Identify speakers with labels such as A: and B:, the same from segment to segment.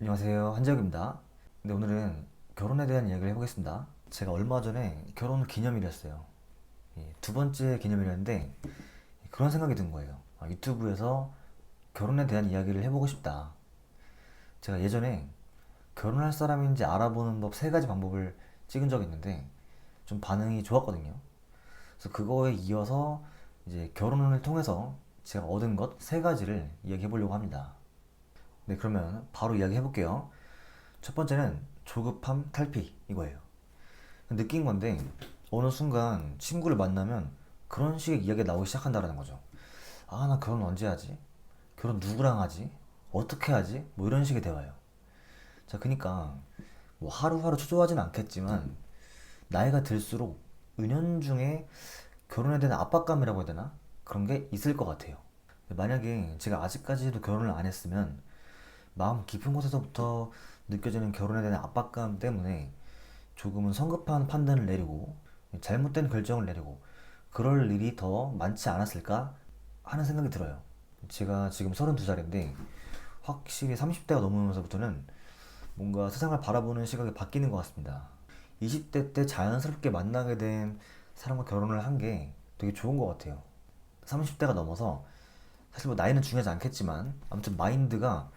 A: 안녕하세요, 한재혁입니다. 근데 오늘은 결혼에 대한 이야기를 해보겠습니다. 제가 얼마 전에 결혼 기념일이었어요. 두 번째 기념일이었는데 그런 생각이 든 거예요. 유튜브에서 결혼에 대한 이야기를 해보고 싶다. 제가 예전에 결혼할 사람인지 알아보는 법 세 가지 방법을 찍은 적이 있는데 좀 반응이 좋았거든요. 그래서 그거에 이어서 이제 결혼을 통해서 제가 얻은 것 세 가지를 이야기해 보려고 합니다. 네, 그러면 바로 이야기 해볼게요. 첫 번째는 조급함 탈피 이거예요. 느낀 건데 어느 순간 친구를 만나면 그런 식의 이야기가 나오기 시작한다라는 거죠. 아, 나 결혼 언제 하지? 결혼 누구랑 하지? 어떻게 하지? 뭐 이런 식의 대화예요. 자, 그니까 뭐 하루하루 초조하진 않겠지만 나이가 들수록 은연중에 결혼에 대한 압박감이라고 해야 되나? 그런 게 있을 것 같아요. 만약에 제가 아직까지도 결혼을 안 했으면 마음 깊은 곳에서부터 느껴지는 결혼에 대한 압박감 때문에 조금은 성급한 판단을 내리고 잘못된 결정을 내리고 그럴 일이 더 많지 않았을까 하는 생각이 들어요. 제가 지금 32살인데 확실히 30대가 넘으면서부터는 뭔가 세상을 바라보는 시각이 바뀌는 것 같습니다. 20대 때 자연스럽게 만나게 된 사람과 결혼을 한 게 되게 좋은 것 같아요. 30대가 넘어서 사실 뭐 나이는 중요하지 않겠지만 아무튼 마인드가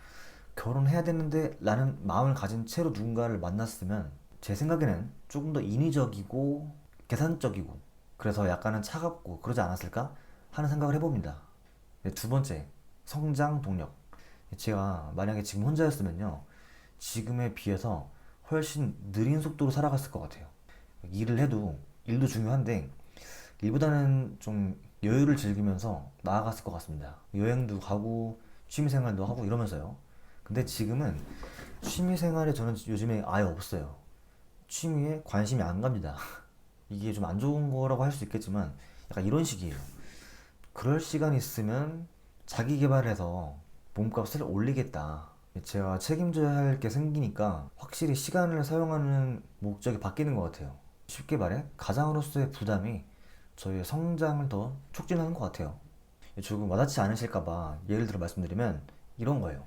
A: 결혼해야 되는데 라는 마음을 가진 채로 누군가를 만났으면 제 생각에는 조금 더 인위적이고 계산적이고 그래서 약간은 차갑고 그러지 않았을까 하는 생각을 해봅니다. 네, 두 번째, 성장 동력. 제가 만약에 지금 혼자였으면요, 지금에 비해서 훨씬 느린 속도로 살아갔을 것 같아요. 일을 해도 일도 중요한데 일보다는 좀 여유를 즐기면서 나아갔을 것 같습니다. 여행도 가고 취미생활도 하고 이러면서요. 근데 지금은 취미생활에 저는 요즘에 아예 없어요. 취미에 관심이 안 갑니다. 이게 좀 안 좋은 거라고 할 수 있겠지만 약간 이런 식이에요. 그럴 시간 있으면 자기 개발해서 몸값을 올리겠다. 제가 책임져야 할 게 생기니까 확실히 시간을 사용하는 목적이 바뀌는 것 같아요. 쉽게 말해 가장으로서의 부담이 저희의 성장을 더 촉진하는 것 같아요. 조금 와닿지 않으실까봐 예를 들어 말씀드리면 이런 거예요.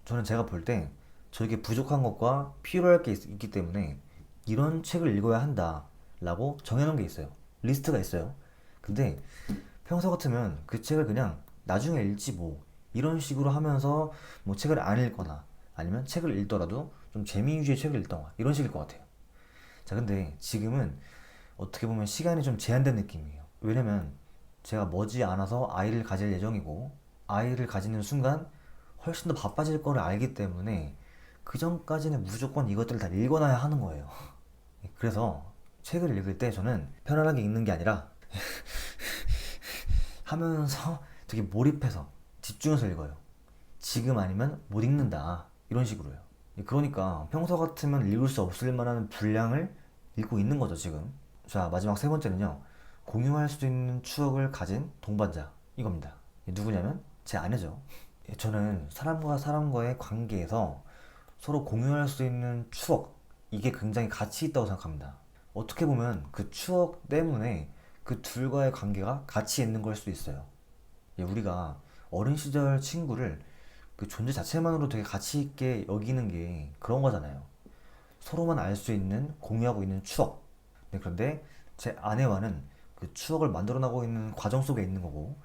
A: 저는 제가 볼 때 저에게 부족한 것과 필요할 게 있기 때문에 이런 책을 읽어야 한다 라고 정해놓은 게 있어요. 리스트가 있어요. 근데 평소 같으면 그 책을 그냥 나중에 읽지 뭐 이런 식으로 하면서 뭐 책을 안 읽거나 아니면 책을 읽더라도 좀 재미 위주의 책을 읽던가 이런 식일 것 같아요. 자, 근데 지금은 어떻게 보면 시간이 좀 제한된 느낌이에요. 왜냐면 제가 머지않아서 아이를 가질 예정이고 아이를 가지는 순간 훨씬 더 바빠질 거를 알기 때문에 그 전까지는 무조건 이것들을 다 읽어놔야 하는 거예요. 그래서 책을 읽을 때 저는 편안하게 읽는 게 아니라 하면서 되게 몰입해서 집중해서 읽어요. 지금 아니면 못 읽는다. 이런 식으로요. 그러니까 평소 같으면 읽을 수 없을 만한 분량을 읽고 있는 거죠, 지금. 자, 마지막 세 번째는요. 공유할 수 있는 추억을 가진 동반자. 이겁니다. 누구냐면 제 아내죠. 저는 사람과 사람과의 관계에서 서로 공유할 수 있는 추억, 이게 굉장히 가치 있다고 생각합니다. 어떻게 보면 그 추억 때문에 그 둘과의 관계가 가치 있는 걸 수도 있어요. 우리가 어린 시절 친구를 그 존재 자체만으로 되게 가치 있게 여기는 게 그런 거잖아요. 서로만 알 수 있는, 공유하고 있는 추억. 네, 그런데 제 아내와는 그 추억을 만들어 나가고 있는 과정 속에 있는 거고,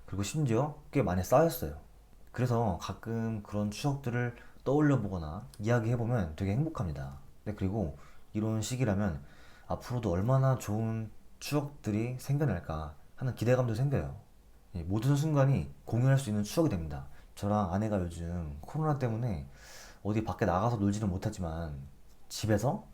A: 그리고 심지어 꽤 많이 쌓였어요. 그래서 가끔 그런 추억들을 떠올려 보거나 이야기해 보면 되게 행복합니다. 네, 그리고 이런 시기라면 앞으로도 얼마나 좋은 추억들이 생겨날까 하는 기대감도 생겨요. 모든 순간이 공유할 수 있는 추억이 됩니다. 저랑 아내가 요즘 코로나 때문에 어디 밖에 나가서 놀지는 못하지만 집에서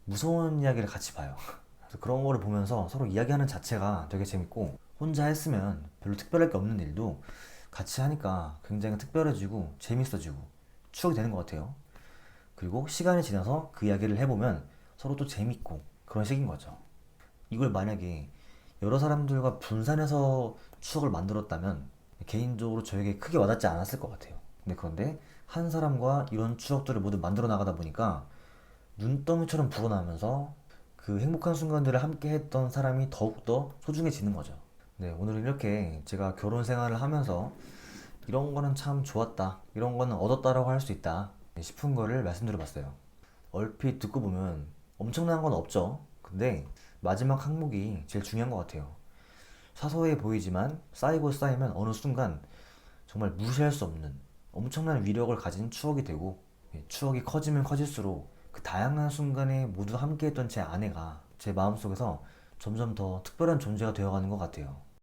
A: 무서운 이야기를 같이 봐요. 그래서 그런 거를 보면서 서로 이야기하는 자체가 되게 재밌고 혼자 했으면 별로 특별할 게 없는 일도 같이 하니까 굉장히 특별해지고 재밌어지고 추억이 되는 것 같아요. 그리고 시간이 지나서 그 이야기를 해보면 서로 또 재밌고 그런 식인 거죠. 이걸 만약에 여러 사람들과 분산해서 추억을 만들었다면 개인적으로 저에게 크게 와닿지 않았을 것 같아요. 그런데 한 사람과 이런 추억들을 모두 만들어 나가다 보니까 눈더미처럼 불어나면서 그 행복한 순간들을 함께 했던 사람이 더욱더 소중해지는 거죠. 네, 오늘은 이렇게 제가 결혼 생활을 하면서 이런 거는 참 좋았다, 이런 거는 얻었다라고 할 수 있다, 싶은 거를 말씀드려봤어요. 얼핏 듣고 보면 엄청난 건 없죠. 근데 마지막 항목이 제일 중요한 것 같아요. 사소해 보이지만 쌓이고 쌓이면 어느 순간 정말 무시할 수 없는 엄청난 위력을 가진 추억이 되고, 추억이 커지면 커질수록 그 다양한 순간에 모두 함께했던 제 아내가 제 마음속에서 점점 더 특별한 존재가 되어가는 것 같아요.